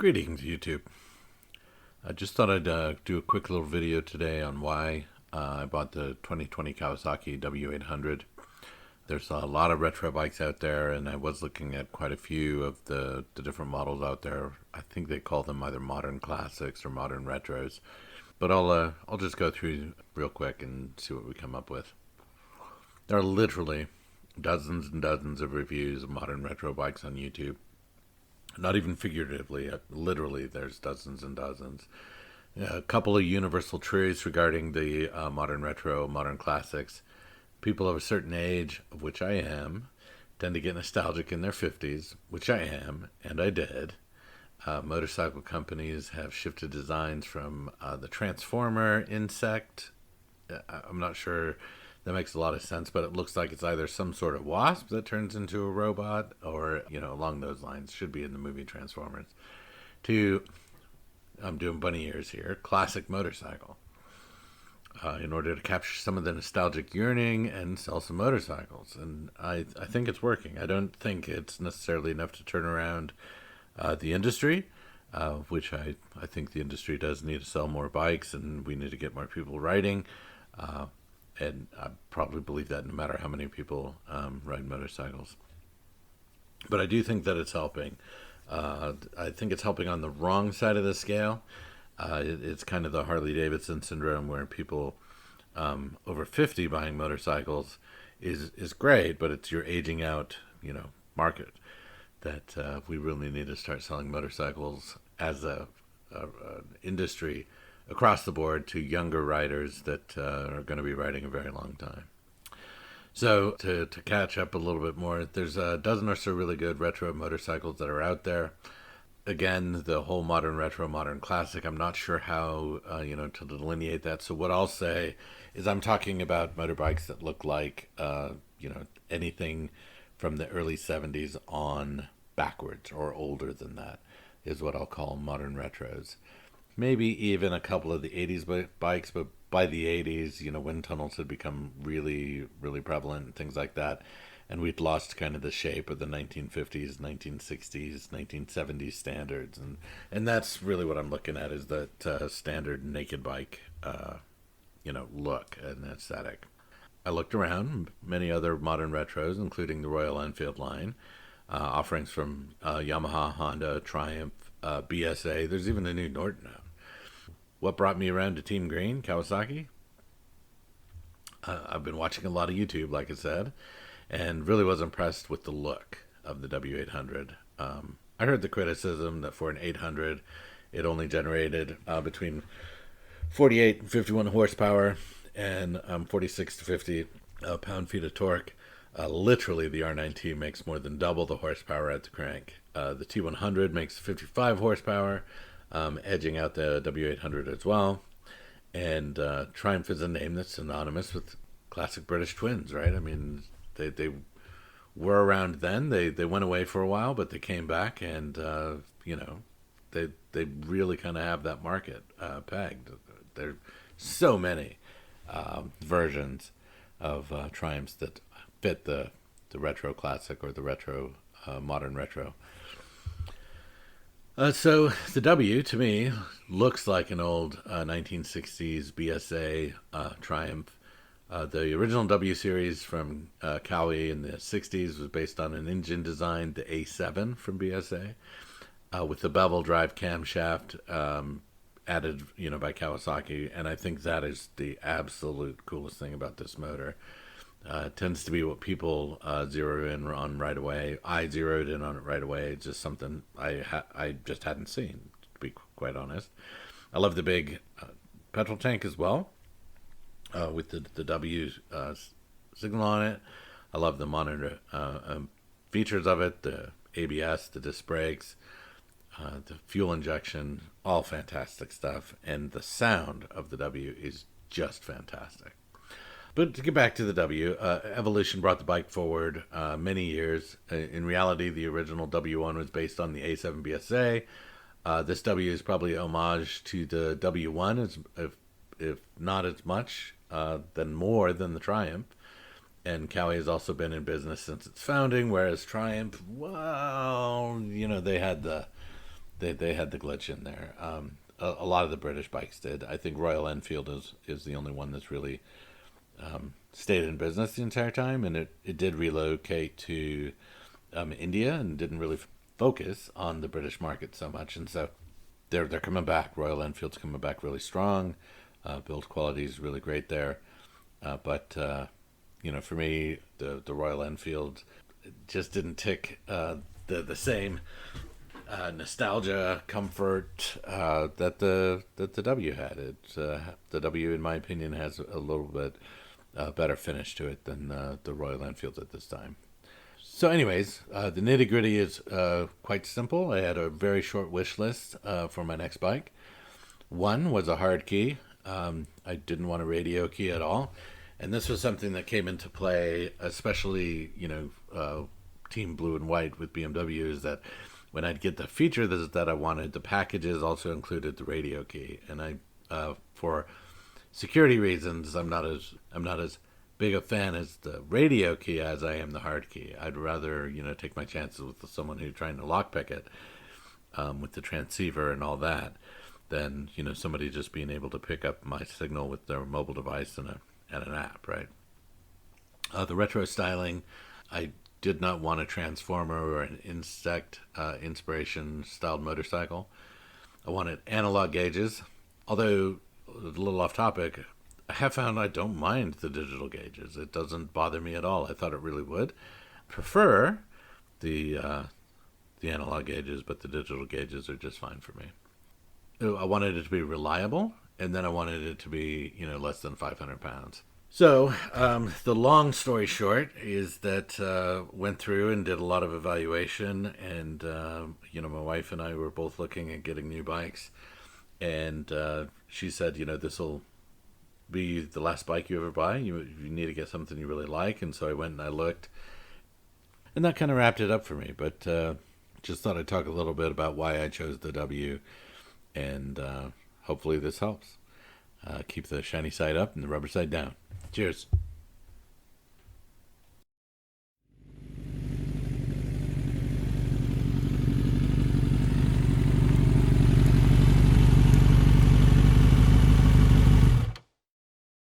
Greetings, YouTube. I just thought I'd do a quick little video today on why I bought the 2020 Kawasaki W800. There's a lot of retro bikes out there, and I was looking at quite a few of the different models out there. I think they call them either modern classics or modern retros. But I'll just go through real quick and see what we come up with. There are literally dozens and dozens of reviews of modern retro bikes on YouTube. Not even figuratively, literally, there's dozens and dozens. A couple of universal truths regarding the modern retro, modern classics. People of a certain age, of which I am, tend to get nostalgic in their 50s, which I am, and I did. Motorcycle companies have shifted designs from the Transformer insect. I'm not sure that makes a lot of sense, but it looks like it's either some sort of wasp that turns into a robot or, along those lines. Should be in the movie Transformers. To, I'm doing bunny ears here, classic motorcycle. In order to capture some of the nostalgic yearning and sell some motorcycles. And I think it's working. I don't think it's necessarily enough to turn around the industry, which I think the industry does need to sell more bikes, and we need to get more people riding. And I probably believe that no matter how many people ride motorcycles. But I do think that it's helping. I think it's helping on the wrong side of the scale. It's kind of the Harley-Davidson syndrome where people over 50 buying motorcycles is great, but it's your aging out, market that we really need to start selling motorcycles as a industry across the board to younger riders that are going to be riding a very long time. So to catch up a little bit more, there's a dozen or so really good retro motorcycles that are out there. Again, the whole modern retro, modern classic, I'm not sure how, to delineate that. So what I'll say is I'm talking about motorbikes that look like, anything from the early 70s on backwards or older than that is what I'll call modern retros. Maybe even a couple of the 80s bikes, but by the 80s, wind tunnels had become really, really prevalent and things like that. And we'd lost kind of the shape of the 1950s, 1960s, 1970s standards. And that's really what I'm looking at is that standard naked bike, look and aesthetic. I looked around, many other modern retros, including the Royal Enfield line, offerings from Yamaha, Honda, Triumph, BSA. There's even a new Norton out. What brought me around to Team Green, Kawasaki? I've been watching a lot of YouTube, like I said, and really was impressed with the look of the W800. I heard the criticism that for an 800, it only generated between 48 and 51 horsepower and 46 to 50 pound-feet of torque. Literally, the R9T makes more than double the horsepower at the crank. The T100 makes 55 horsepower, edging out the W800 as well. And Triumph is a name that's synonymous with classic British twins, right? I mean, they were around then. They went away for a while, but they came back, and they really kind of have that market pegged. There are so many versions of Triumphs that fit the retro classic or the retro modern retro. So the W, to me, looks like an old 1960s BSA Triumph. The original W series from Cowie in the 60s was based on an engine design, the A7 from BSA, with the bevel drive camshaft added, by Kawasaki. And I think that is the absolute coolest thing about this motor. It tends to be what people zero in on right away. I zeroed in on it right away. It's just something I just hadn't seen, to be quite honest. I love the big petrol tank as well, with the W signal on it. I love the modern features of it, the ABS, the disc brakes, the fuel injection, all fantastic stuff. And the sound of the W is just fantastic. But to get back to the W, evolution brought the bike forward many years. In reality, the original W1 was based on the A7 BSA. This W is probably a homage to the W1, if not as much, then more than the Triumph. And Cowie has also been in business since its founding, whereas Triumph, well, they had the they had the glitch in there. A lot of the British bikes did. I think Royal Enfield is the only one that's really stayed in business the entire time, and it did relocate to India and didn't really focus on the British market so much, and so they're coming back. Royal Enfield's coming back really strong. Build quality is really great there, but for me, the Royal Enfield just didn't tick the same nostalgia, comfort that the W had. The W, in my opinion, has a little bit better finish to it than the Royal Enfield at this time. So, anyways, the nitty gritty is quite simple. I had a very short wish list for my next bike. One was a hard key. I didn't want a radio key at all, and this was something that came into play, especially Team Blue and White with BMWs, that when I'd get the feature that I wanted, the packages also included the radio key, and I for security reasons, I'm not as big a fan as the radio key as I am the hard key. I'd rather take my chances with someone who's trying to lockpick it with the transceiver and all that, than somebody just being able to pick up my signal with their mobile device and an app, right? The retro styling, I did not want a transformer or an insect inspiration styled motorcycle. I wanted analog gauges, although a little off topic, I have found I don't mind the digital gauges. It doesn't bother me at all. I thought it really would. Prefer the analog gauges, but the digital gauges are just fine for me. I wanted it to be reliable, and then I wanted it to be less than 500 pounds. So the long story short is that went through and did a lot of evaluation, and my wife and I were both looking at getting new bikes, and she said, this will be the last bike you ever buy. You need to get something you really like. And so I went and I looked, and that kind of wrapped it up for me. But just thought I'd talk a little bit about why I chose the W, and hopefully this helps. Keep the shiny side up and the rubber side down. Cheers.